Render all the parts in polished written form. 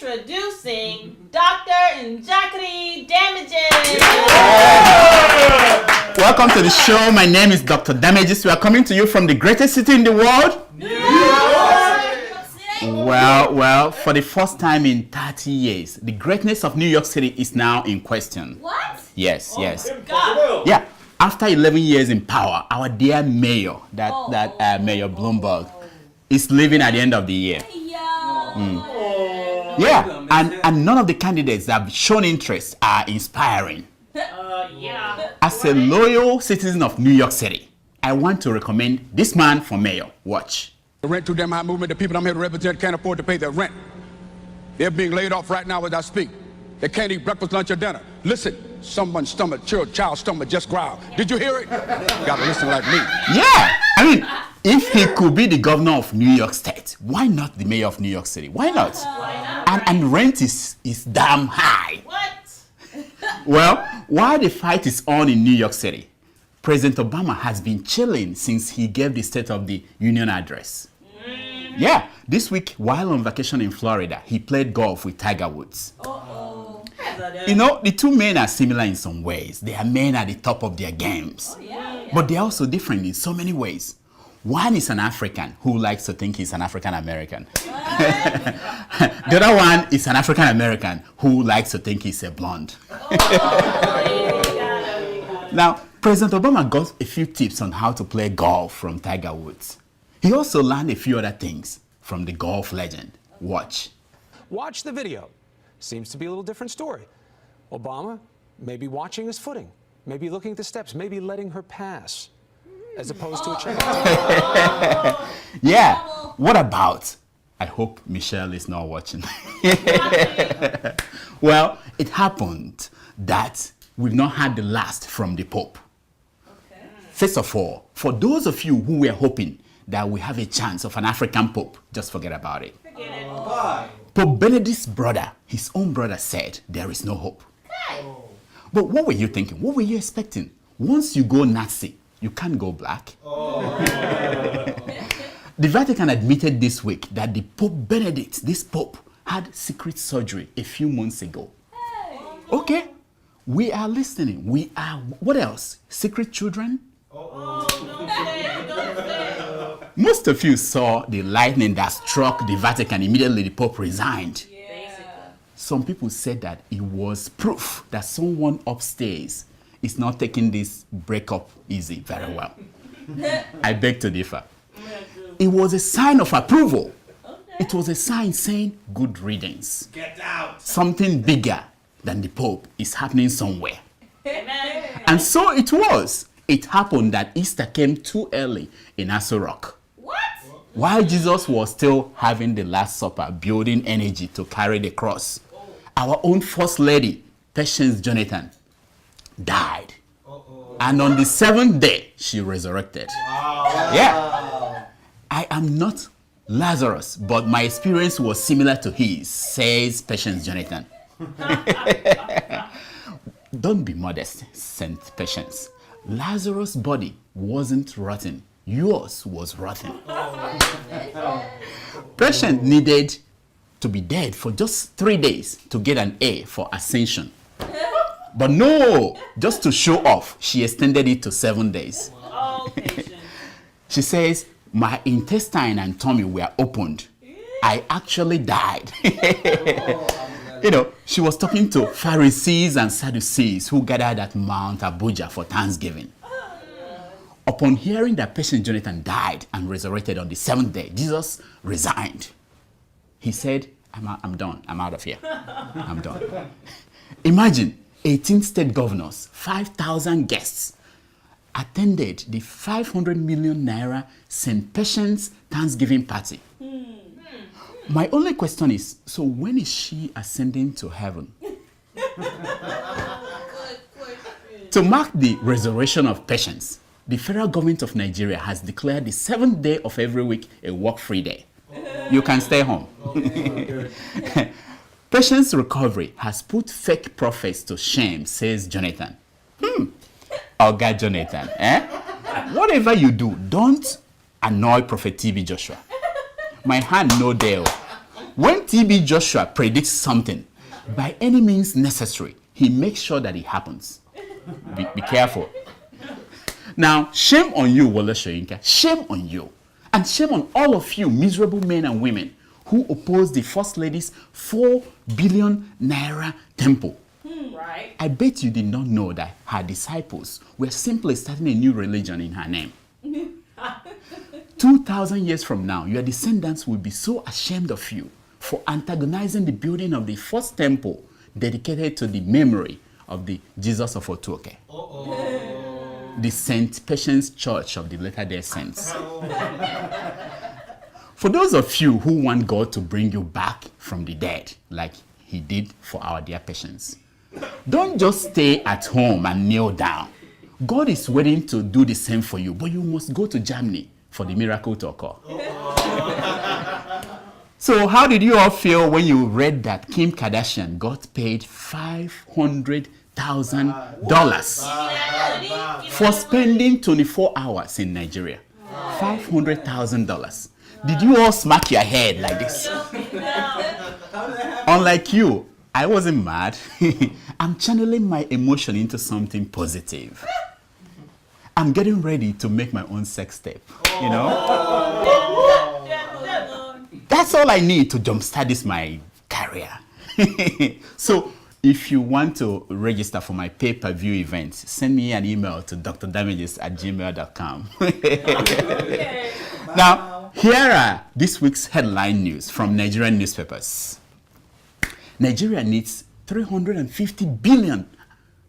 Introducing Dr. Njakiri Damages. Welcome to the show. My name is Dr. Damages. We are coming to you from the greatest city in the world. New York. Well, for the first time in 30 years, the greatness of New York City is now in question. What? Yes. Yeah. After 11 years in power, our dear mayor, Mayor Bloomberg, is leaving at the end of the year. Yeah, and none of the candidates that have shown interest are inspiring. As a loyal citizen of New York City, I want to recommend this man for mayor. Watch. The rent too damn high movement, the people I'm here to represent can't afford to pay their rent. They're being laid off right now as I speak. They can't eat breakfast, lunch, or dinner. Listen, someone's stomach, child's stomach just growled. Did you hear it? You gotta listen like me. Yeah, I mean, if he could be the governor of New York State, why not the mayor of New York City? Why not? And rent is damn high. What? Well, while the fight is on in New York City, President Obama has been chilling since he gave the State of the Union address. Yeah, this week, while on vacation in Florida, he played golf with Tiger Woods. You know, the two men are similar in some ways. They are men at the top of their games. But they are also different in so many ways. One is an African who likes to think he's an African American. The other one is an African American who likes to think he's a blonde. Now, President Obama got a few tips on how to play golf from Tiger Woods. He also learned a few other things from the golf legend. Watch. Watch the video. Seems to be a little different story. Obama maybe watching his footing, maybe looking at the steps, maybe letting her pass, as opposed to a chance. Yeah. What about? I hope Michelle is not watching. Well, it happened that we've not had the last from the Pope. First of all, for those of you who were hoping that we have a chance of an African Pope, just forget about it. Pope Benedict's brother, his own brother, said there is no hope. But what were you thinking? What were you expecting? Once you go Nazi, you can't go black. The Vatican admitted this week that the Pope Benedict, this Pope, had secret surgery a few months ago. Okay, we are listening. We are, what else? Secret children? Most of you saw the lightning that struck the Vatican. Immediately the Pope resigned. Some people said that it was proof that someone upstairs is not taking this breakup easy very well. I beg to differ. It was a sign of approval. It was a sign saying, good riddance. Get out. Something bigger than the Pope is happening somewhere. And so it was. It happened that Easter came too early in Aso Rock. What? While Jesus was still having the Last Supper, building energy to carry the cross, our own First Lady, Patience Jonathan, died. And on the seventh day, she resurrected. Yeah. I am not Lazarus, but my experience was similar to his, says Patience Jonathan. Don't be modest, Saint Patience. Lazarus' body wasn't rotten. Yours was rotten. Patience needed to be dead for just 3 days to get an A for ascension. But no, just to show off, she extended it to 7 days. She says, my intestine and tummy were opened. I actually died. You know, she was talking to Pharisees and Sadducees who gathered at Mount Abuja for Thanksgiving. Upon hearing that Patience Jonathan died and resurrected on the seventh day, Jesus resigned. He said, I'm done. I'm out of here. I'm done. Imagine 18 state governors, 5,000 guests attended the 500 million naira St. Patience Thanksgiving party. My only question is, so when is she ascending to heaven? To mark the resurrection of Patience, the federal government of Nigeria has declared the 7th day of every week a work-free day. You can stay home. Patience's recovery has put fake prophets to shame, says Jonathan. Oga Jonathan, whatever you do, don't annoy Prophet TB Joshua. My hand no deal. When TB Joshua predicts something, by any means necessary, he makes sure that it happens. Be careful. Now, shame on you, Wole Soyinka. Shame on you. And shame on all of you miserable men and women who oppose the First Lady's 4 billion naira temple. Right. I bet you did not know that her disciples were simply starting a new religion in her name. 2,000 years from now, your descendants will be so ashamed of you for antagonizing the building of the first temple dedicated to the memory of the Jesus of Otuoke. The St. Patience Church of the Latter-day Saints. For those of you who want God to bring you back from the dead, like he did for our dear Patience, don't just stay at home and kneel down. God is waiting to do the same for you, but you must go to Germany for the miracle to occur. So how did you all feel when you read that Kim Kardashian got paid $500,000 for spending 24 hours in Nigeria? $500,000. Did you all smack your head like this? Unlike you, I wasn't mad. I'm channeling my emotion into something positive. I'm getting ready to make my own sex tape, you know? That's all I need to jumpstart this my career. So if you want to register for my pay-per-view events, send me an email to drdamages@gmail.com. Now, here are this week's headline news from Nigerian newspapers. Nigeria needs 350 billion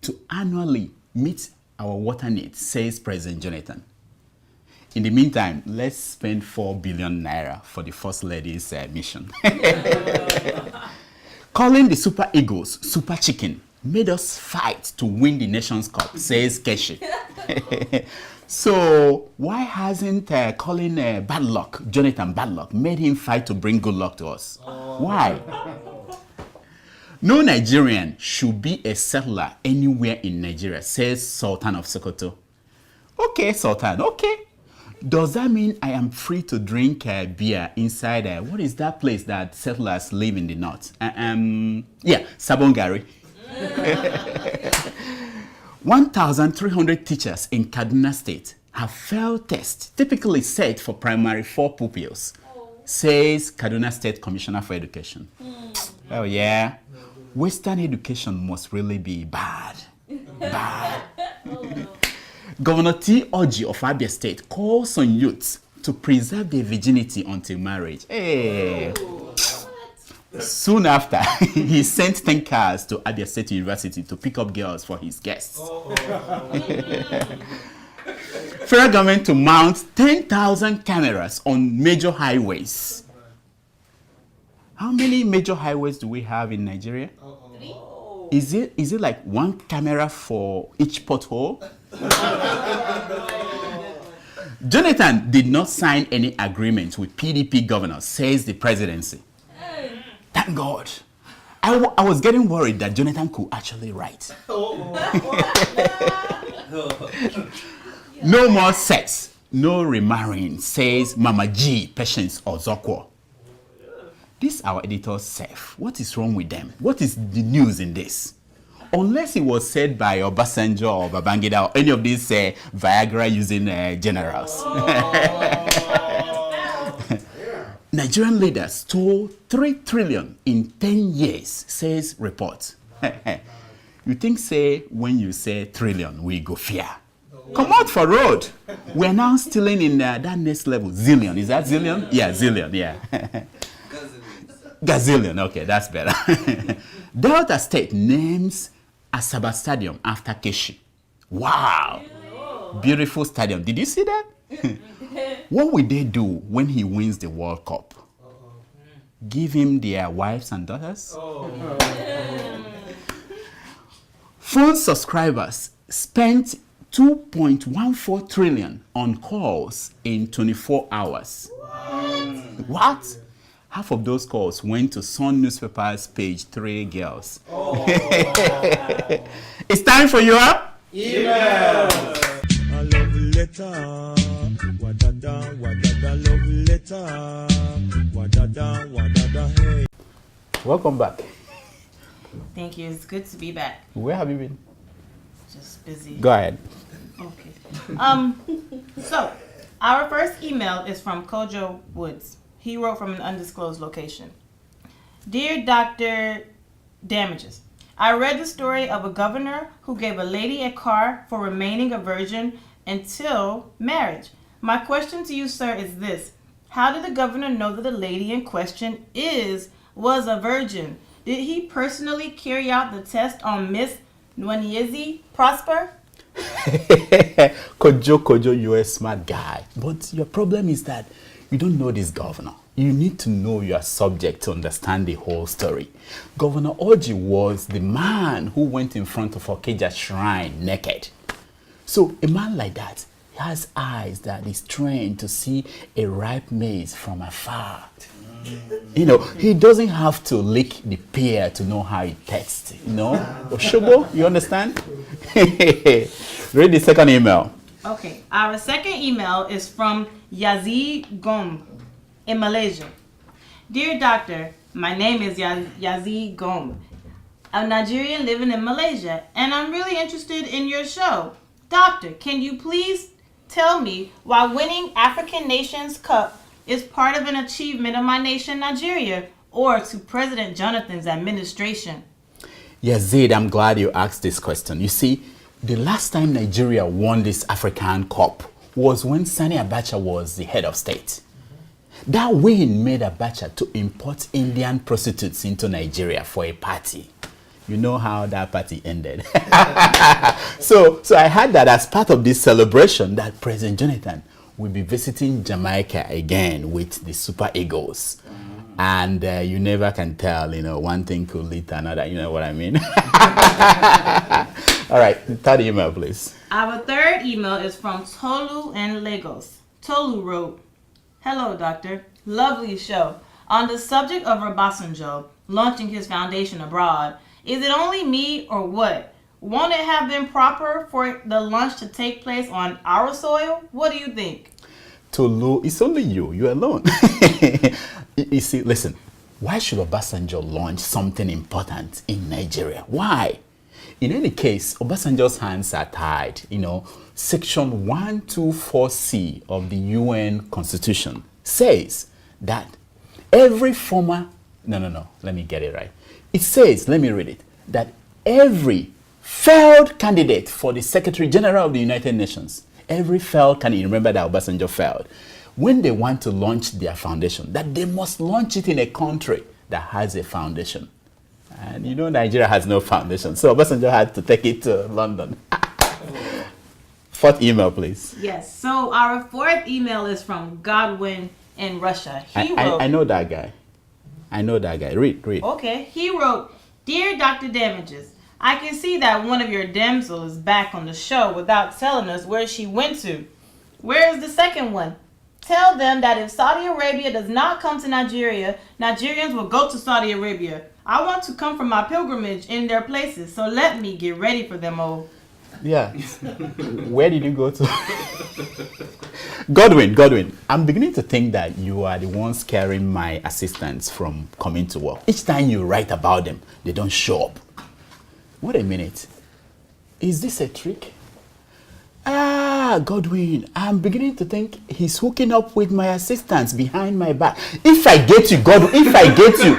to annually meet our water needs, says President Jonathan. In the meantime, let's spend 4 billion naira for the First Lady's mission. Calling the Super Eagles Super Chicken made us fight to win the Nations Cup, says Keshi. So why hasn't calling Bad Luck, Jonathan Bad Luck, made him fight to bring good luck to us? Why? No Nigerian should be a settler anywhere in Nigeria, says Sultan of Sokoto. Okay, Sultan, okay. Does that mean I am free to drink beer inside, what is that place that settlers live in the north? Yeah, Sabongari. 1,300 teachers in Kaduna State have failed tests typically set for primary 4 pupils, says Kaduna State Commissioner for Education. Oh yeah, Western education must really be bad. Bad. Governor T. Oji of Abia State calls on youths to preserve their virginity until marriage. Hey. Soon after, he sent 10 cars to Abia State University to pick up girls for his guests. Federal government to mount 10,000 cameras on major highways. How many major highways do we have in Nigeria? 3? Is it like 1 camera for each pothole? Jonathan did not sign any agreement with PDP governors, says the presidency. Thank God. I was getting worried that Jonathan could actually write. No more sex, no remarrying, says Mama G, Patience Ozokwo. This our editor Seth. What is wrong with them? What is the news in this? Unless it was said by Obasanjo or Babangida or any of these Viagra using generals. Nigerian leaders stole 3 trillion in 10 years, says report. You think when you say trillion, we go fear. Come out for road. We're now stealing in that next level. Zillion. Is that zillion? Yeah, zillion, yeah. Gazillion. Okay, that's better. Delta State names Asaba Stadium after Keshi. Wow. Beautiful stadium. Did you see that? What will they do when he wins the World Cup? Give him their wives and daughters? Phone subscribers spent 2.14 trillion on calls in 24 hours. What? Half of those calls went to Sun Newspaper's page 3 girls. It's time for your email. A love letter. Wadada, wadada, love letter. Wadada, wadada, hey. Welcome back. Thank you. It's good to be back. Where have you been? Just busy. Go ahead. Okay. So, our first email is from Kojo Woods. He wrote from an undisclosed location. Dear Dr. Damages, I read the story of a governor who gave a lady a car for remaining a virgin until marriage. My question to you, sir, is this. How did the governor know that the lady in question was a virgin? Did he personally carry out the test on Miss Nwanyezi Prosper? Kojo, you're a smart guy. But your problem is that you don't know this governor. You need to know your subject to understand the whole story. Governor Orji was the man who went in front of Okeja shrine naked. So a man like that, he has eyes that is trained to see a ripe maize from afar. You know, he doesn't have to lick the pear to know how it tastes. You know, Oshobo, you understand? Read the second email. Okay, our second email is from Yazid Gom in Malaysia. Dear doctor, my name is Yazid Gom, a Nigerian living in Malaysia, and I'm really interested in your show. Doctor, can you please tell me why winning African Nations Cup is part of an achievement of my nation, Nigeria, or to President Jonathan's administration? Yazid, I'm glad you asked this question. You see, the last time Nigeria won this African Cup was when Sani Abacha was the head of state. That win made Abacha to import Indian prostitutes into Nigeria for a party. You know how that party ended. So I heard that as part of this celebration that President Jonathan will be visiting Jamaica again with the Super Eagles. And you never can tell, you know, one thing could lead to another, you know what I mean? All right, third email, please. Our third email is from Tolu in Lagos. Tolu wrote, hello, doctor. Lovely show. On the subject of Obasanjo launching his foundation abroad, is it only me or what? Won't it have been proper for the launch to take place on our soil? What do you think? Tolu, it's only you. You're alone. You see, listen, why should Obasanjo launch something important in Nigeria? Why? In any case, Obasanjo's hands are tied. You know, Section 124C of the UN Constitution says that every former... No, let me get it right. It says, let me read it, that every failed candidate for the Secretary General of the United Nations, every failed candidate, remember that Obasanjo failed, when they want to launch their foundation, that they must launch it in a country that has a foundation. And you know Nigeria has no foundation, so Obasanjo had to take it to London. Fourth email, please. Yes, so our fourth email is from Godwin in Russia. He wrote, I know that guy. I know that guy. Read. Okay, he wrote, Dear Dr. Damages, I can see that one of your damsels is back on the show without telling us where she went to. Where is the second one? Tell them that if Saudi Arabia does not come to Nigeria, Nigerians will go to Saudi Arabia. I want to come for my pilgrimage in their places, so let me get ready for them all. Yeah. Where did you go to? Godwin, I'm beginning to think that you are the one scaring my assistants from coming to work. Each time you write about them, they don't show up. Wait a minute. Is this a trick? Godwin, I'm beginning to think he's hooking up with my assistants behind my back. If I get you, Godwin, if I get you,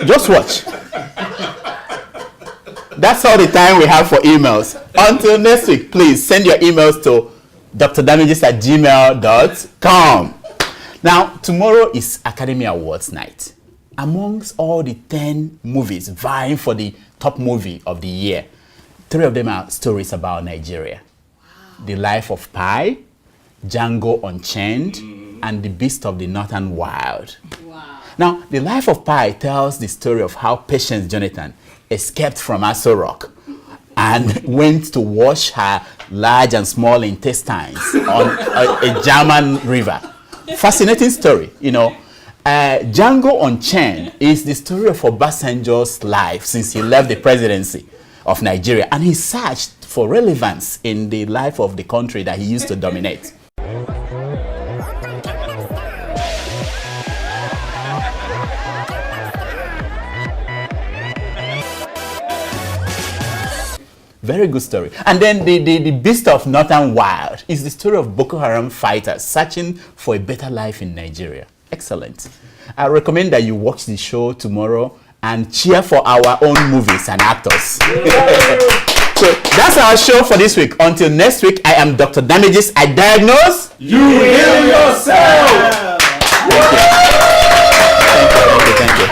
just watch. That's all the time we have for emails. Until next week, please send your emails to drdamages@gmail.com. Now, tomorrow is Academy Awards night. Amongst all the 10 movies vying for the top movie of the year, 3 of them are stories about Nigeria. Wow. The Life of Pi, Django Unchained, and The Beast of the Northern Wild. Wow. Now, The Life of Pi tells the story of how Patience Jonathan escaped from Aso Rock and went to wash her large and small intestines on a German river. Fascinating story, you know. Django Unchained is the story of Obasanjo's life since he left the presidency of Nigeria, and he searched for relevance in the life of the country that he used to dominate. Very good story. And then the Beast of Northern Wild is the story of Boko Haram fighters searching for a better life in Nigeria. Excellent. I recommend that you watch the show tomorrow and cheer for our own movies and actors. So that's our show for this week. Until next week, I am Dr. Damages. I diagnose. You heal yourself. Thank you. Thank you.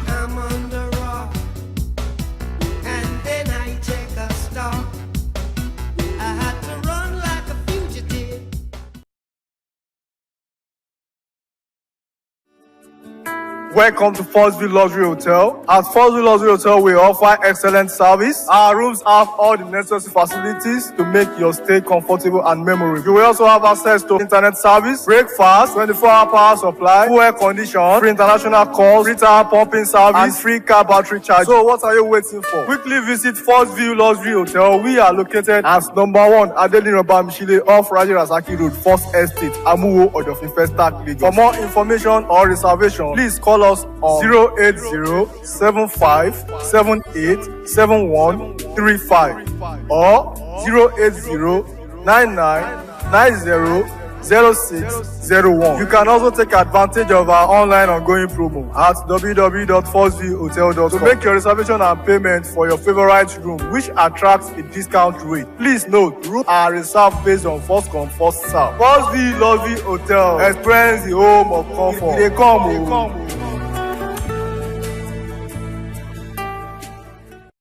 I'm on the rock, and then I take a stop. I had to run like a fugitive. Welcome to Forstview Luxury Hotel. At Forstview Luxury Hotel, we offer excellent service. Our rooms have all the necessary facilities to make your stay comfortable and memorable. You will also have access to internet service, breakfast, 24-hour power supply, full air condition, free international calls, free tire pumping service, and free car battery charge. So what are you waiting for? Quickly visit Forstview Luxury Hotel. We are located at number 1 Adeola Mishile off Raji Rasaki Road, First Estate, Amuwo, Odofin Festac, Lagos. For more information or reservation, please call us on 08075787135 or 08099900601. You can also take advantage of our online ongoing promo at www.forceviewhotel.com to make your reservation and payment for your favorite room, which attracts a discount rate. Please note, rooms are reserved based on first come, first serve. Forstview Luxury Hotel. Experience the home of comfort. They come.